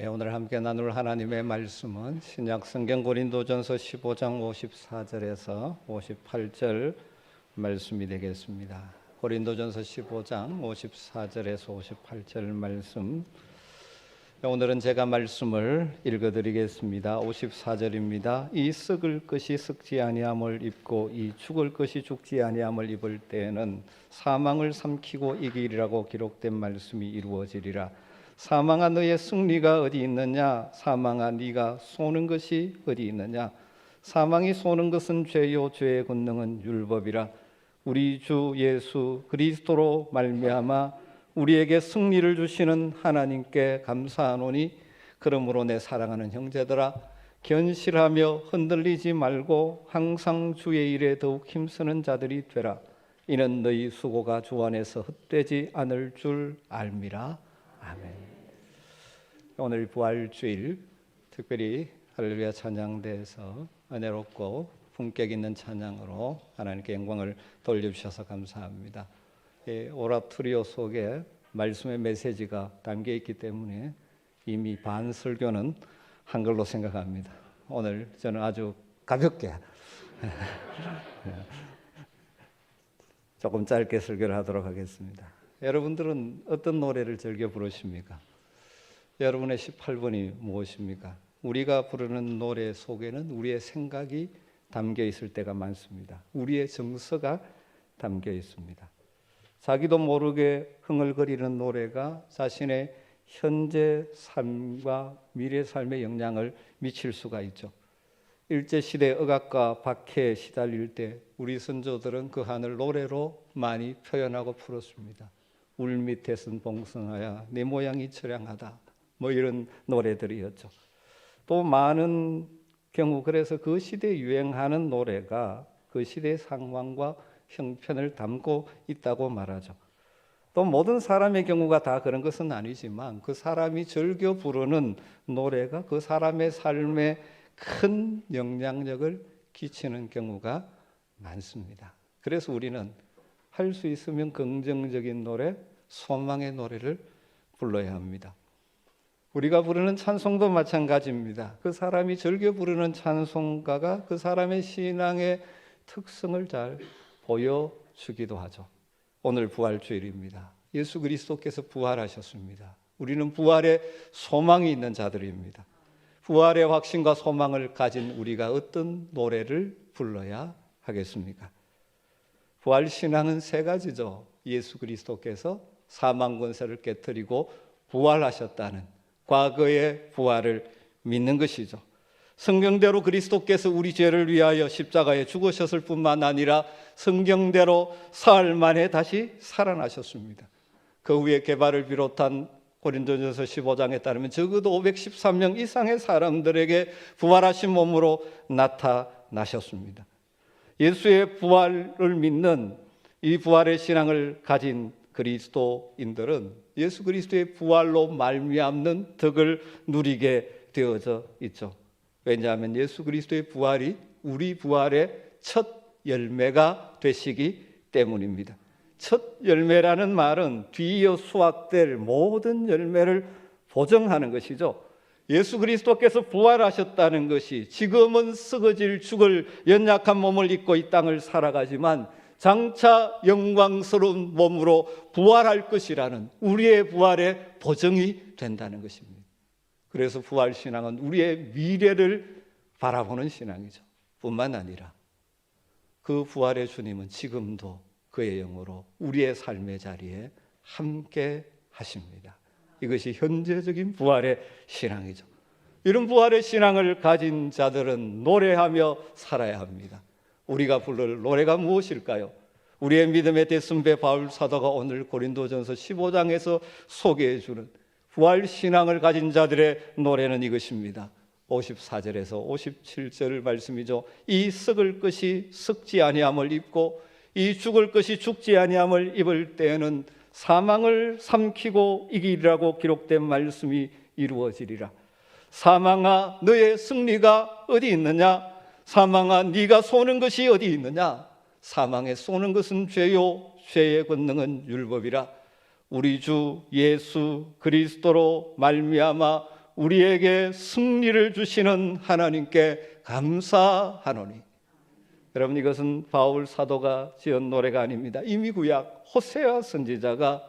오늘 함께 나눌 하나님의 말씀은 신약 성경 고린도전서 15장 54절에서 58절 말씀이 되겠습니다. 고린도전서 15장 54절에서 58절 말씀, 오늘은 제가 말씀을 읽어드리겠습니다. 54절입니다. 이 썩을 것이 썩지 아니함을 입고 이 죽을 것이 죽지 아니함을 입을 때에는 사망을 삼키고 이기리라고 기록된 말씀이 이루어지리라. 사망아 너의 승리가 어디 있느냐? 사망아 네가 쏘는 것이 어디 있느냐? 사망이 쏘는 것은 죄요 죄의 권능은 율법이라. 우리 주 예수 그리스도로 말미암아 우리에게 승리를 주시는 하나님께 감사하노니, 그러므로 내 사랑하는 형제들아, 견실하며 흔들리지 말고 항상 주의 일에 더욱 힘쓰는 자들이 되라. 이는 너희 수고가 주 안에서 헛되지 않을 줄 알미라. 아멘. 오늘 부활주일, 특별히 할렐루야 찬양대에서 은혜롭고 품격 있는 찬양으로 하나님께 영광을 돌려주셔서 감사합니다. 오라토리오 속에 말씀의 메시지가 담겨 있기 때문에 이미 반 설교는 한 걸로 생각합니다. 오늘 저는 아주 가볍게 조금 짧게 설교를 하도록 하겠습니다. 여러분들은 어떤 노래를 즐겨 부르십니까? 여러분의 18번이 무엇입니까? 우리가 부르는 노래 속에는 우리의 생각이 담겨 있을 때가 많습니다. 우리의 정서가 담겨 있습니다. 자기도 모르게 흥얼거리는 노래가 자신의 현재 삶과 미래 삶에 영향을 미칠 수가 있죠. 일제시대 억압과 박해에 시달릴 때 우리 선조들은 그 한을 노래로 많이 표현하고 풀었습니다. 울 밑에선 봉성하야 내 모양이 처량하다, 뭐 이런 노래들이었죠. 또 많은 경우 그래서 그 시대에 유행하는 노래가 그 시대의 상황과 형편을 담고 있다고 말하죠. 또 모든 사람의 경우가 다 그런 것은 아니지만 그 사람이 즐겨 부르는 노래가 그 사람의 삶에 큰 영향력을 끼치는 경우가 많습니다. 그래서 우리는 할 수 있으면 긍정적인 노래, 소망의 노래를 불러야 합니다. 우리가 부르는 찬송도 마찬가지입니다. 그 사람이 즐겨 부르는 찬송가가 그 사람의 신앙의 특성을 잘 보여주기도 하죠. 오늘 부활주일입니다. 예수 그리스도께서 부활하셨습니다. 우리는 부활의 소망이 있는 자들입니다. 부활의 확신과 소망을 가진 우리가 어떤 노래를 불러야 하겠습니까? 부활신앙은 세 가지죠. 예수 그리스도께서 사망 권세를 깨뜨리고 부활하셨다는 과거의 부활을 믿는 것이죠. 성경대로 그리스도께서 우리 죄를 위하여 십자가에 죽으셨을 뿐만 아니라 성경대로 사흘 만에 다시 살아나셨습니다. 그 후에 개발을 비롯한 고린도전서 15장에 따르면 적어도 513명 이상의 사람들에게 부활하신 몸으로 나타나셨습니다. 예수의 부활을 믿는 이 부활의 신앙을 가진 그리스도인들은 예수 그리스도의 부활로 말미암는 덕을 누리게 되어져 있죠. 왜냐하면 예수 그리스도의 부활이 우리 부활의 첫 열매가 되시기 때문입니다. 첫 열매라는 말은 뒤이어 수확될 모든 열매를 보증하는 것이죠. 예수 그리스도께서 부활하셨다는 것이 지금은 썩어질 죽을 연약한 몸을 입고 이 땅을 살아가지만 장차 영광스러운 몸으로 부활할 것이라는 우리의 부활의 보증이 된다는 것입니다. 그래서 부활신앙은 우리의 미래를 바라보는 신앙이죠. 뿐만 아니라 그 부활의 주님은 지금도 그의 영으로 우리의 삶의 자리에 함께 하십니다. 이것이 현재적인 부활의 신앙이죠. 이런 부활의 신앙을 가진 자들은 노래하며 살아야 합니다. 우리가 부를 노래가 무엇일까요? 우리의 믿음의 대선배 바울 사도가 오늘 고린도전서 15장에서 소개해 주는 부활신앙을 가진 자들의 노래는 이것입니다. 54절에서 57절 말씀이죠. 이 썩을 것이 썩지 아니함을 입고 이 죽을 것이 죽지 아니함을 입을 때에는 사망을 삼키고 이기리라고 기록된 말씀이 이루어지리라. 사망아 너의 승리가 어디 있느냐? 사망아 네가 쏘는 것이 어디 있느냐? 사망에 쏘는 것은 죄요 죄의 권능은 율법이라. 우리 주 예수 그리스도로 말미암아 우리에게 승리를 주시는 하나님께 감사하노니. 여러분, 이것은 바울 사도가 지은 노래가 아닙니다. 이미 구약 호세아 선지자가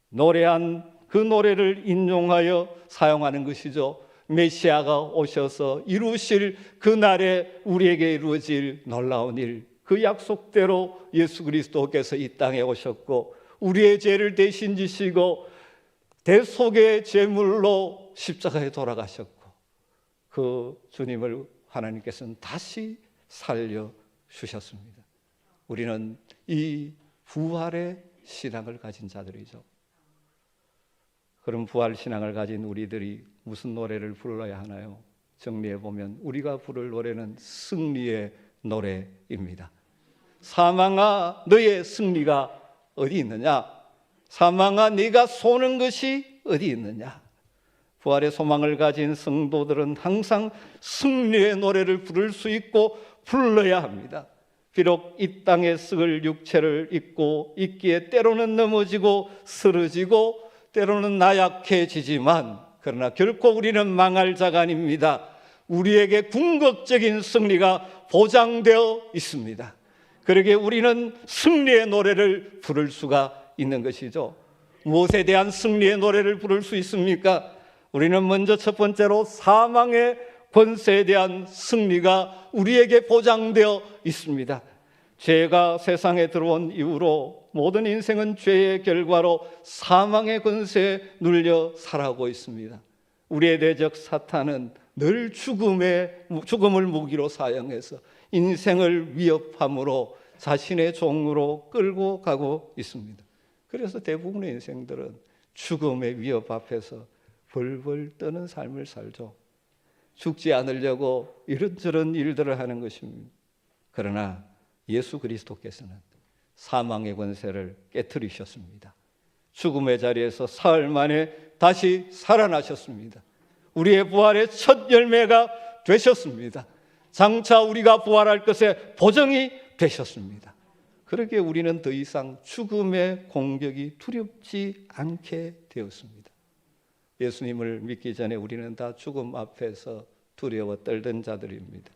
노래한 그 노래를 인용하여 사용하는 것이죠. 메시아가 오셔서 이루실 그날에 우리에게 이루어질 놀라운 일, 그 약속대로 예수 그리스도께서 이 땅에 오셨고 우리의 죄를 대신 지시고 대속의 제물로 십자가에 돌아가셨고 그 주님을 하나님께서는 다시 살려주셨습니다. 우리는 이 부활의 신앙을 가진 자들이죠. 그럼 부활 신앙을 가진 우리들이 무슨 노래를 불러야 하나요? 정리해보면 우리가 부를 노래는 승리의 노래입니다. 사망아, 너의 승리가 어디 있느냐? 사망아, 네가 쏘는 것이 어디 있느냐? 부활의 소망을 가진 성도들은 항상 승리의 노래를 부를 수 있고 불러야 합니다. 비록 이 땅에 썩을 육체를 입고 있기에 때로는 넘어지고 쓰러지고 때로는 나약해지지만 그러나 결코 우리는 망할 자가 아닙니다. 우리에게 궁극적인 승리가 보장되어 있습니다. 그러기에 우리는 승리의 노래를 부를 수가 있는 것이죠. 무엇에 대한 승리의 노래를 부를 수 있습니까? 우리는 먼저 첫 번째로 사망의 권세에 대한 승리가 우리에게 보장되어 있습니다. 죄가 세상에 들어온 이후로 모든 인생은 죄의 결과로 사망의 권세에 눌려 살아가고 있습니다. 우리의 대적 사탄은 늘 죽음을 무기로 사용해서 인생을 위협함으로 자신의 종으로 끌고 가고 있습니다. 그래서 대부분의 인생들은 죽음의 위협 앞에서 벌벌 떠는 삶을 살죠. 죽지 않으려고 이런저런 일들을 하는 것입니다. 그러나 예수 그리스도께서는 사망의 권세를 깨뜨리셨습니다. 죽음의 자리에서 사흘 만에 다시 살아나셨습니다. 우리의 부활의 첫 열매가 되셨습니다. 장차 우리가 부활할 것에 보정이 되셨습니다. 그렇게 우리는 더 이상 죽음의 공격이 두렵지 않게 되었습니다. 예수님을 믿기 전에 우리는 다 죽음 앞에서 두려워 떨던 자들입니다.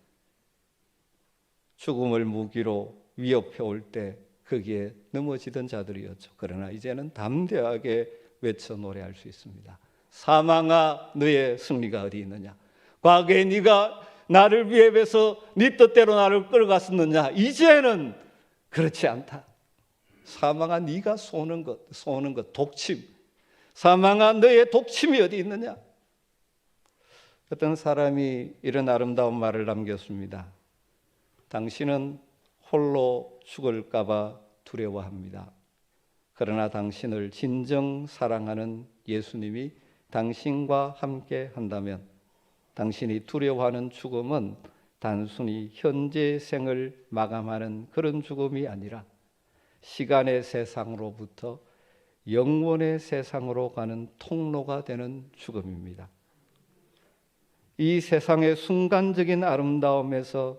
죽음을 무기로 위협해 올 때 거기에 넘어지던 자들이었죠. 그러나 이제는 담대하게 외쳐 노래할 수 있습니다. 사망아, 너의 승리가 어디 있느냐? 과거에 네가 나를 위협해서 네 뜻대로 나를 끌어갔었느냐? 이제는 그렇지 않다. 사망아, 네가 쏘는 것, 독침. 사망아, 너의 독침이 어디 있느냐? 어떤 사람이 이런 아름다운 말을 남겼습니다. 당신은 홀로 죽을까 봐 두려워합니다. 그러나 당신을 진정 사랑하는 예수님이 당신과 함께 한다면 당신이 두려워하는 죽음은 단순히 현재의 생을 마감하는 그런 죽음이 아니라 시간의 세상으로부터 영원의 세상으로 가는 통로가 되는 죽음입니다. 이 세상의 순간적인 아름다움에서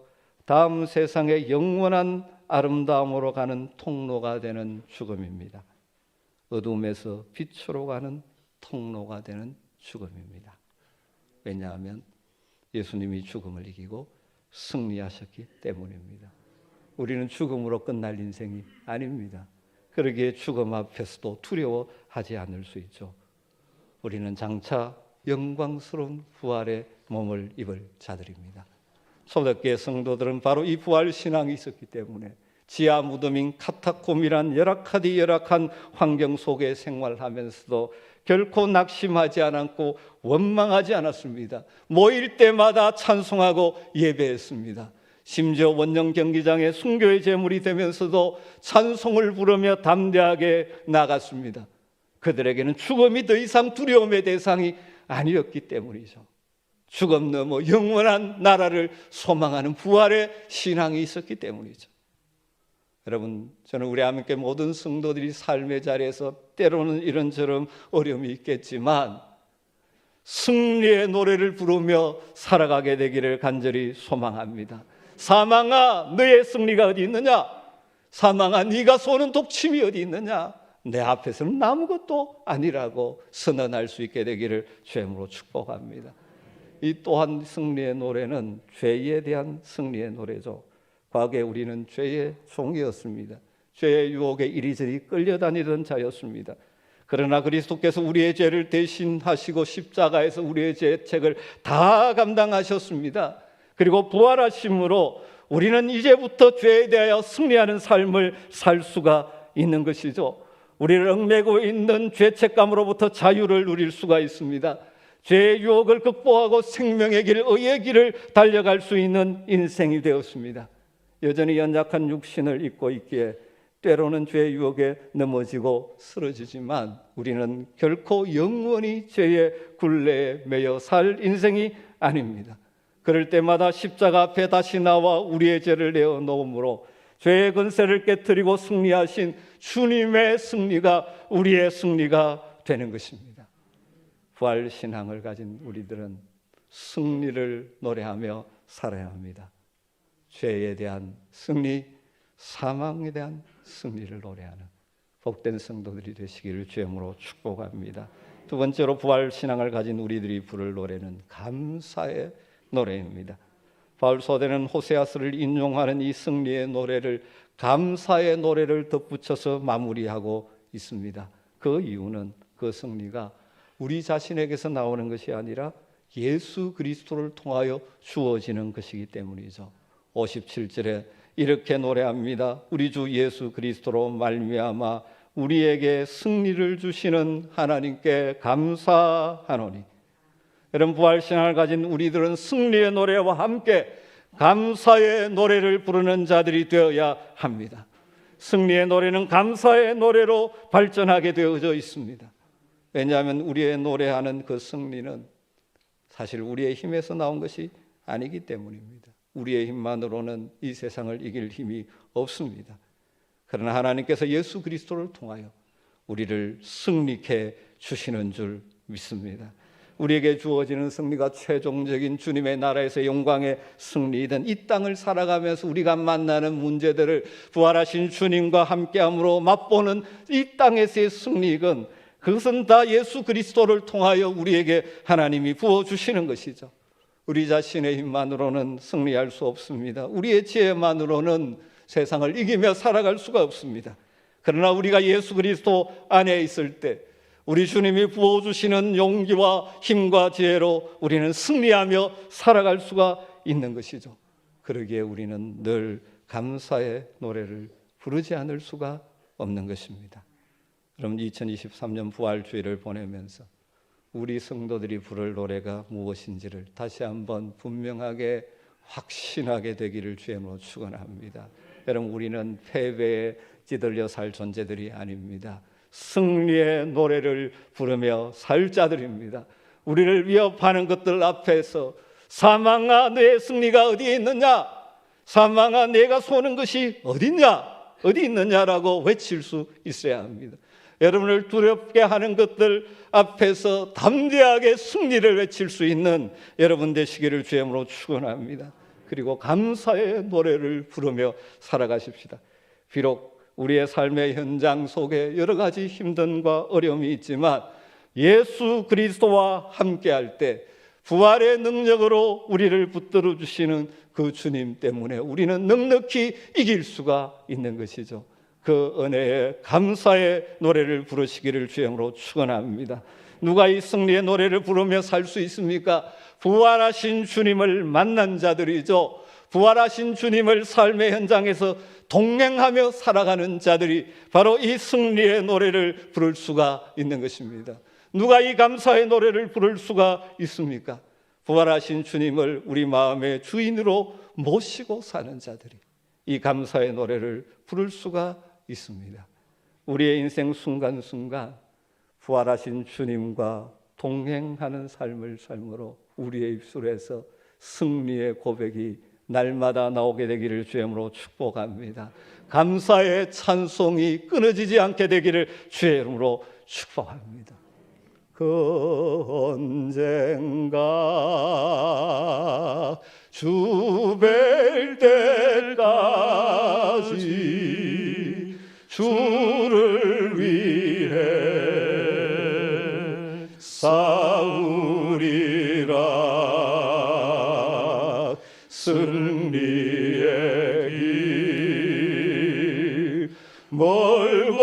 다음 세상의 영원한 아름다움으로 가는 통로가 되는 죽음입니다. 어둠에서 빛으로 가는 통로가 되는 죽음입니다. 왜냐하면 예수님이 죽음을 이기고 승리하셨기 때문입니다. 우리는 죽음으로 끝날 인생이 아닙니다. 그러기에 죽음 앞에서도 두려워하지 않을 수 있죠. 우리는 장차 영광스러운 부활의 몸을 입을 자들입니다. 초대교회 성도들은 바로 이 부활 신앙이 있었기 때문에 지하 무덤인 카타콤이란 열악한 환경 속에 생활하면서도 결코 낙심하지 않았고 원망하지 않았습니다. 모일 때마다 찬송하고 예배했습니다. 심지어 원정 경기장에 순교의 제물이 되면서도 찬송을 부르며 담대하게 나갔습니다. 그들에게는 죽음이 더 이상 두려움의 대상이 아니었기 때문이죠. 죽음 넘어 영원한 나라를 소망하는 부활의 신앙이 있었기 때문이죠. 여러분, 저는 우리 함께 모든 성도들이 삶의 자리에서 때로는 이런저런 어려움이 있겠지만 승리의 노래를 부르며 살아가게 되기를 간절히 소망합니다. 사망아, 너의 승리가 어디 있느냐? 사망아, 네가 쏘는 독침이 어디 있느냐? 내 앞에서는 아무것도 아니라고 선언할 수 있게 되기를 주님으로 축복합니다. 이 또한 승리의 노래는 죄에 대한 승리의 노래죠. 과거에 우리는 죄의 종이었습니다. 죄의 유혹에 이리저리 끌려다니던 자였습니다. 그러나 그리스도께서 우리의 죄를 대신하시고 십자가에서 우리의 죄책을 다 감당하셨습니다. 그리고 부활하심으로 우리는 이제부터 죄에 대하여 승리하는 삶을 살 수가 있는 것이죠. 우리를 얽매고 있는 죄책감으로부터 자유를 누릴 수가 있습니다. 죄의 유혹을 극복하고 생명의 길, 의의 길을 달려갈 수 있는 인생이 되었습니다. 여전히 연약한 육신을 입고 있기에 때로는 죄의 유혹에 넘어지고 쓰러지지만 우리는 결코 영원히 죄의 굴레에 매여 살 인생이 아닙니다. 그럴 때마다 십자가 앞에 다시 나와 우리의 죄를 내어 놓음으로 죄의 권세를 깨뜨리고 승리하신 주님의 승리가 우리의 승리가 되는 것입니다. 부활 신앙을 가진 우리들은 승리를 노래하며 살아야 합니다. 죄에 대한 승리, 사망에 대한 승리를 노래하는 복된 성도들이 되시기를 주님으로 축복합니다. 두 번째로 부활 신앙을 가진 우리들이 부를 노래는 감사의 노래입니다. 바울 서대는 호세아서를 인용하는 이 승리의 노래를 감사의 노래를 덧붙여서 마무리하고 있습니다. 그 이유는 그 승리가 우리 자신에게서 나오는 것이 아니라 예수 그리스도를 통하여 주어지는 것이기 때문이죠. 57절에 이렇게 노래합니다. 우리 주 예수 그리스도로 말미암아 우리에게 승리를 주시는 하나님께 감사하노니. 여러분, 부활신앙을 가진 우리들은 승리의 노래와 함께 감사의 노래를 부르는 자들이 되어야 합니다. 승리의 노래는 감사의 노래로 발전하게 되어져 있습니다. 왜냐하면 우리의 노래하는 그 승리는 사실 우리의 힘에서 나온 것이 아니기 때문입니다. 우리의 힘만으로는 이 세상을 이길 힘이 없습니다. 그러나 하나님께서 예수 그리스도를 통하여 우리를 승리케 주시는 줄 믿습니다. 우리에게 주어지는 승리가 최종적인 주님의 나라에서 영광의 승리이든 이 땅을 살아가면서 우리가 만나는 문제들을 부활하신 주님과 함께함으로 맛보는 이 땅에서의 승리이건 그것은 다 예수 그리스도를 통하여 우리에게 하나님이 부어주시는 것이죠. 우리 자신의 힘만으로는 승리할 수 없습니다. 우리의 지혜만으로는 세상을 이기며 살아갈 수가 없습니다. 그러나 우리가 예수 그리스도 안에 있을 때 우리 주님이 부어주시는 용기와 힘과 지혜로 우리는 승리하며 살아갈 수가 있는 것이죠. 그러기에 우리는 늘 감사의 노래를 부르지 않을 수가 없는 것입니다. 여러분, 2023년 부활주의를 보내면서 우리 성도들이 부를 노래가 무엇인지를 다시 한번 분명하게 확신하게 되기를 주님으로 축원합니다. 여러분, 우리는 패배에 찌들려 살 존재들이 아닙니다. 승리의 노래를 부르며 살 자들입니다. 우리를 위협하는 것들 앞에서 사망아 내 승리가 어디에 있느냐, 사망아 내가 쏘는 것이 어디 있느냐라고 외칠 수 있어야 합니다. 여러분을 두렵게 하는 것들 앞에서 담대하게 승리를 외칠 수 있는 여러분 되시기를 주님으로 축원합니다. 그리고 감사의 노래를 부르며 살아가십시다. 비록 우리의 삶의 현장 속에 여러 가지 힘듦과 어려움이 있지만 예수 그리스도와 함께할 때 부활의 능력으로 우리를 붙들어 주시는 그 주님 때문에 우리는 넉넉히 이길 수가 있는 것이죠. 그 은혜에 감사의 노래를 부르시기를 주님으로 축원합니다. 누가 이 승리의 노래를 부르며 살 수 있습니까? 부활하신 주님을 만난 자들이죠. 부활하신 주님을 삶의 현장에서 동행하며 살아가는 자들이 바로 이 승리의 노래를 부를 수가 있는 것입니다. 누가 이 감사의 노래를 부를 수가 있습니까? 부활하신 주님을 우리 마음의 주인으로 모시고 사는 자들이 이 감사의 노래를 부를 수가 있습니다. 우리의 인생 순간순간 부활하신 주님과 동행하는 삶을 삶으로 우리의 입술에서 승리의 고백이 날마다 나오게 되기를 주님으로 축복합니다. 감사의 찬송이 끊어지지 않게 되기를 주의 이름으로 축복합니다. 그 언젠가 주 뵐 때까지 주를 위해 가리라. 승리의 길 멀고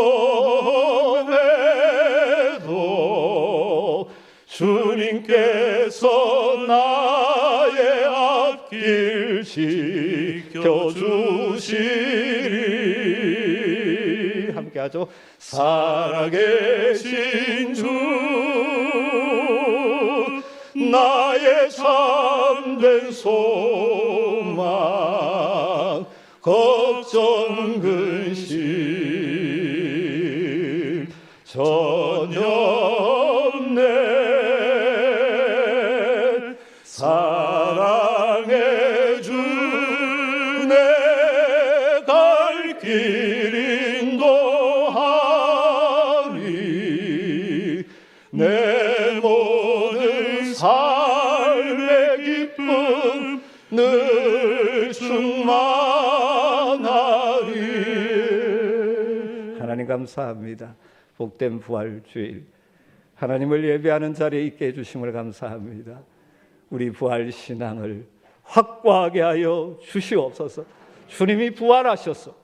해도 주님께서 나의 앞길 지켜주시리. 함께하죠. 살아계신 주 나의 참된 소망 걱정 근심 전혀 없네. 사랑해 주 내 갈 길 인도하리. 내 모든 삶의 기쁨 늘 충만하리. 하나님 감사합니다. 복된 부활 주일 하나님을 예배하는 자리에 있게 해주심을 감사합니다. 우리 부활 신앙을 확고하게 하여 주시옵소서. 주님이 부활하셔서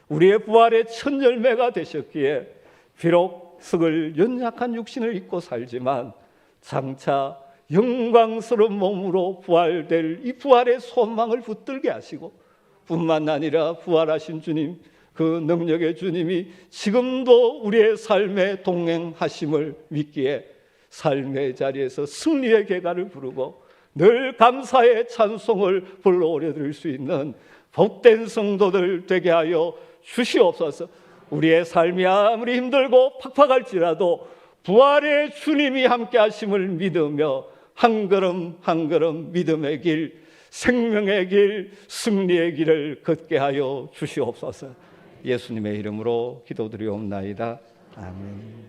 우리의 부활의 첫 열매가 되셨기에 비록 흙을 연약한 육신을 입고 살지만 장차 영광스러운 몸으로 부활될 이 부활의 소망을 붙들게 하시고, 뿐만 아니라 부활하신 주님, 그 능력의 주님이 지금도 우리의 삶에 동행하심을 믿기에 삶의 자리에서 승리의 계가를 부르고 늘 감사의 찬송을 불러 올려드릴 수 있는 복된 성도들 되게 하여 주시옵소서. 우리의 삶이 아무리 힘들고 팍팍할지라도 부활의 주님이 함께 하심을 믿으며 한 걸음 한 걸음 믿음의 길, 생명의 길, 승리의 길을 걷게 하여 주시옵소서. 예수님의 이름으로 기도드리옵나이다. 아멘.